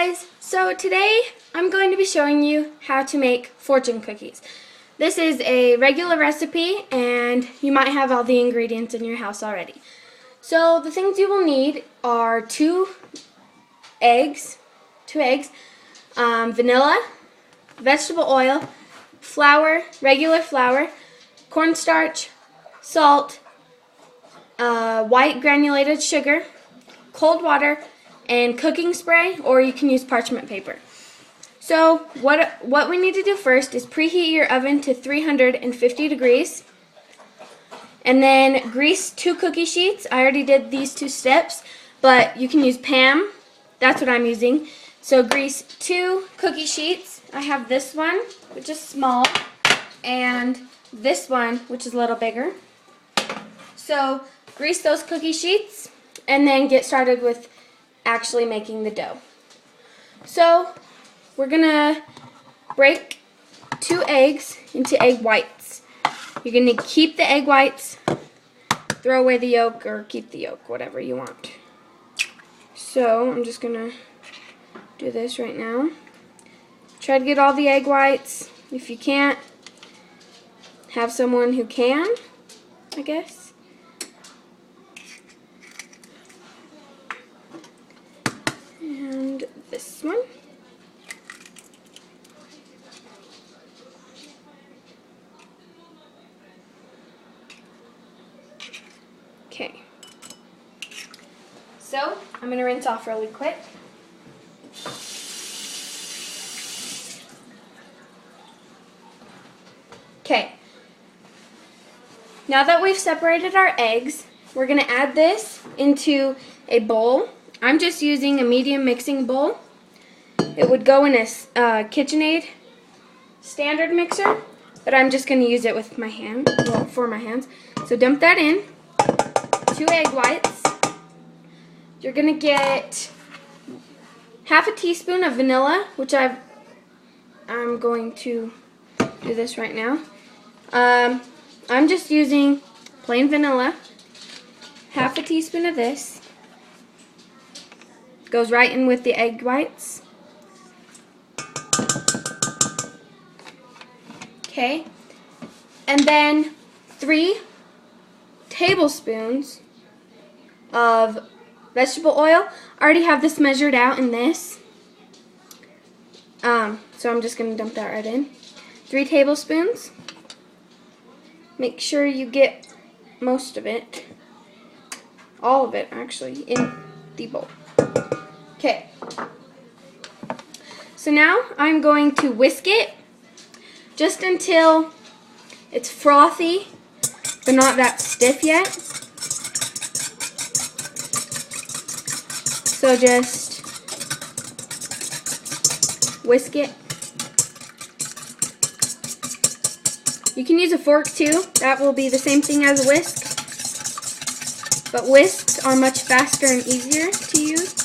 guys, so today I'm going to be showing you how to make fortune cookies. This is a regular recipe and you might have all the ingredients in your house already. So the things you will need are two eggs, vanilla, vegetable oil, flour, regular flour, cornstarch, salt, white granulated sugar, cold water, and cooking spray, or you can use parchment paper. So what we need to do first is preheat your oven to 350 degrees and then grease 2 cookie sheets. I already did these 2 steps, but you can use Pam. That's what I'm using. So grease 2 cookie sheets. I have this one, which is small, and this one, which is a little bigger. So grease those cookie sheets and then get started with actually making the dough. So we're gonna break 2 eggs into egg whites. You're gonna keep the egg whites, throw away the yolk, or keep the yolk, whatever you want. So I'm just gonna do this right now. Try to get all the egg whites. If you can't, have someone who can, I guess. And this one. Okay. So, I'm going to rinse off really quick. Okay. Now that we've separated our eggs, we're going to add this into a bowl. I'm just using a medium mixing bowl. It would go in a KitchenAid standard mixer, but I'm just going to use it with my hand, well, for my hands. So dump that in. 2 egg whites. You're going to get half a teaspoon of vanilla, which I'm going to do this right now. I'm just using plain vanilla. Half a teaspoon of this. Goes right in with the egg whites. Okay. And then 3 tablespoons of vegetable oil. I already have this measured out in this. So I'm just going to dump that right in. 3 tablespoons. Make sure you get most of it. All of it, actually, in the bowl. Okay, so now I'm going to whisk it just until it's frothy, but not that stiff yet. So just whisk it. You can use a fork too. That will be the same thing as a whisk, but whisks are much faster and easier to use.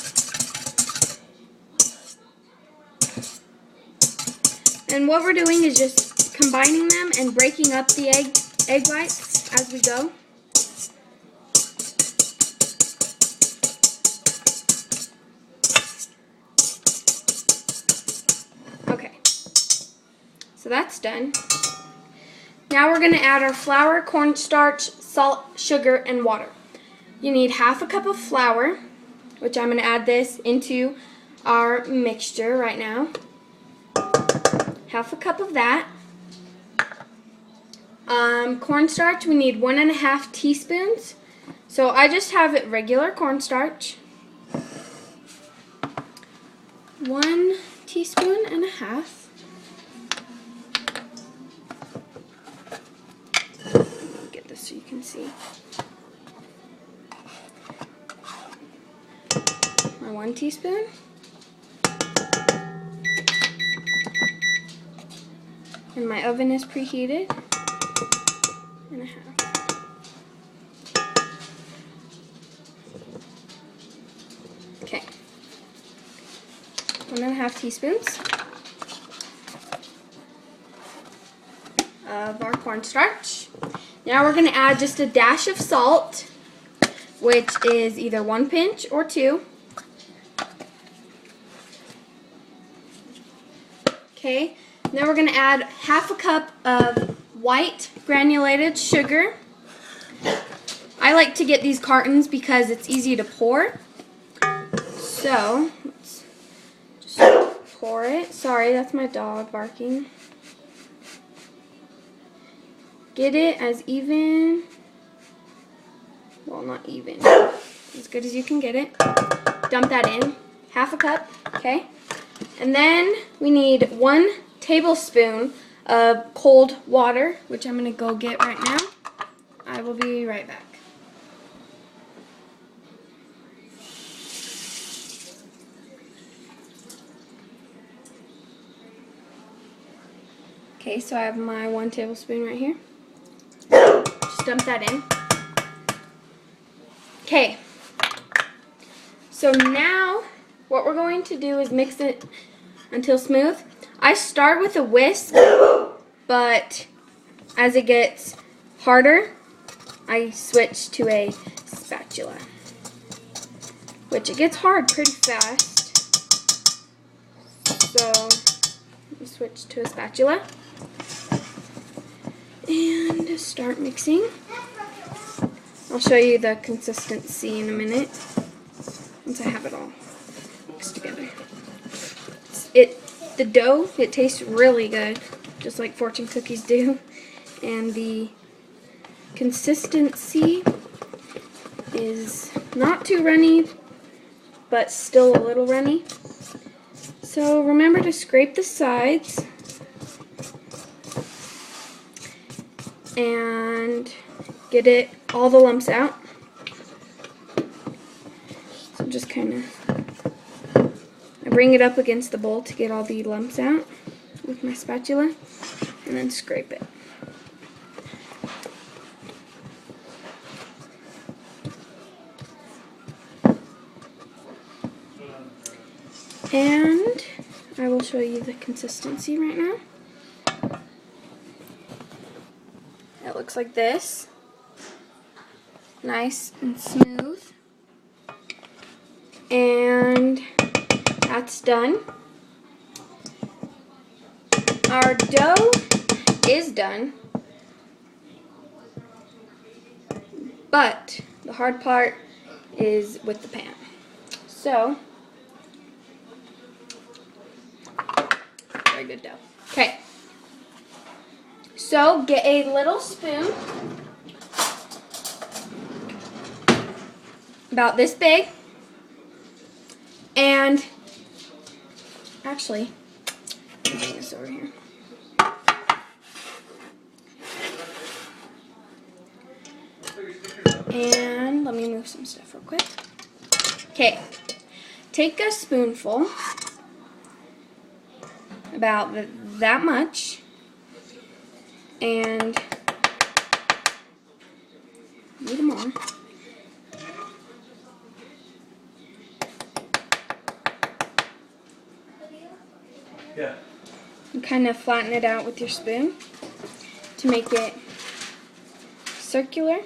And what we're doing is just combining them and breaking up the egg whites as we go. Okay, so that's done. Now we're going to add our flour, cornstarch, salt, sugar, and water. You need half a cup of flour, which I'm going to add this into our mixture right now. Half a cup of that. Cornstarch, we need 1½ teaspoons. So I just have it regular cornstarch. 1.5 teaspoons. Get this so you can see. My 1 teaspoon. And my oven is preheated. 1.5. Okay. 1½ teaspoons of our cornstarch. Now we're going to add just a dash of salt, which is either 1 pinch or 2. Okay, then we're going to add half a cup of white granulated sugar. I like to get these cartons because it's easy to pour. So, let's just pour it. Sorry, that's my dog barking. Get it as even, well, not even, as good as you can get it. Dump that in, half a cup, okay? And then we need 1 tablespoon of cold water, which I'm going to go get right now. I will be right back. Okay, so I have my 1 tablespoon right here. Just dump that in. Okay, so now what we're going to do is mix it until smooth. I start with a whisk, but as it gets harder, I switch to a spatula, which it gets hard pretty fast. So we switch to a spatula and start mixing. I'll show you the consistency in a minute once I have it all mixed together. The dough, it tastes really good, just like fortune cookies do, and the consistency is not too runny, but still a little runny. So remember to scrape the sides and get all the lumps out. So just kind of, I bring it up against the bowl to get all the lumps out with my spatula, and then scrape it. And I will show you the consistency right now. It looks like this. Nice and smooth. And that's done. Our dough is done. But the hard part is with the pan. So, very good dough. Okay. So, get a little spoon, about this big, and actually, let me bring this over here. And let me move some stuff real quick. Okay, take a spoonful, about that much, and need more. Yeah. And kind of flatten it out with your spoon to make it circular,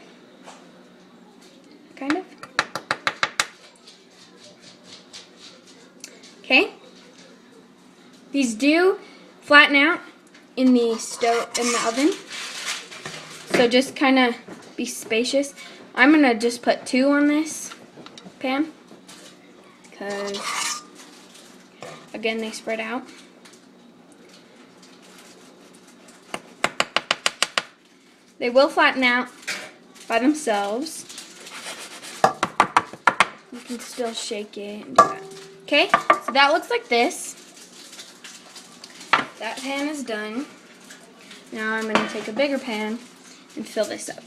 kind of. Okay. These do flatten out in the oven. So just kind of be spacious. I'm gonna just put 2 on this pan because again they spread out. They will flatten out by themselves. You can still shake it and do that. Okay, so that looks like this. That pan is done. Now I'm going to take a bigger pan and fill this up.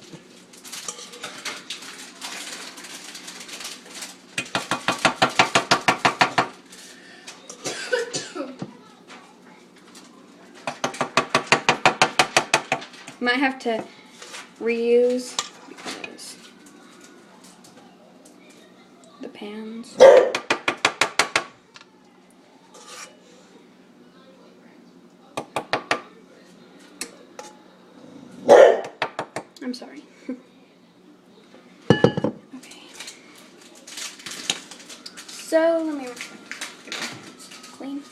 Might have to reuse because the pans. I'm sorry. Okay. So let me get my hands clean.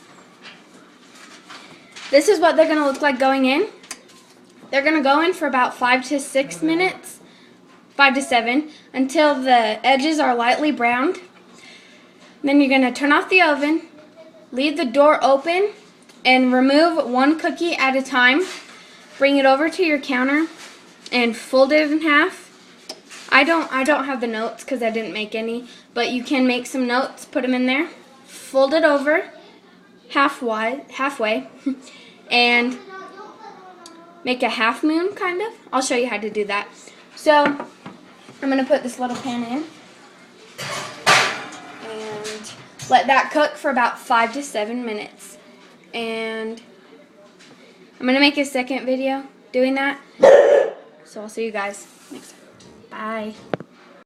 this is what they're going to look like going in. They're going to go in for about 5 to 6 minutes, 5 to 7, until the edges are lightly browned. Then you're going to turn off the oven, leave the door open, and remove one cookie at a time. Bring it over to your counter and fold it in half. I don't have the notes because I didn't make any, but you can make some notes, put them in there. Fold it over halfway, and make a half moon, kind of. I'll show you how to do that. So, I'm going to put this little pan in, and let that cook for about 5 to 7 minutes. And I'm going to make a second video doing that. So, I'll see you guys next time. Bye.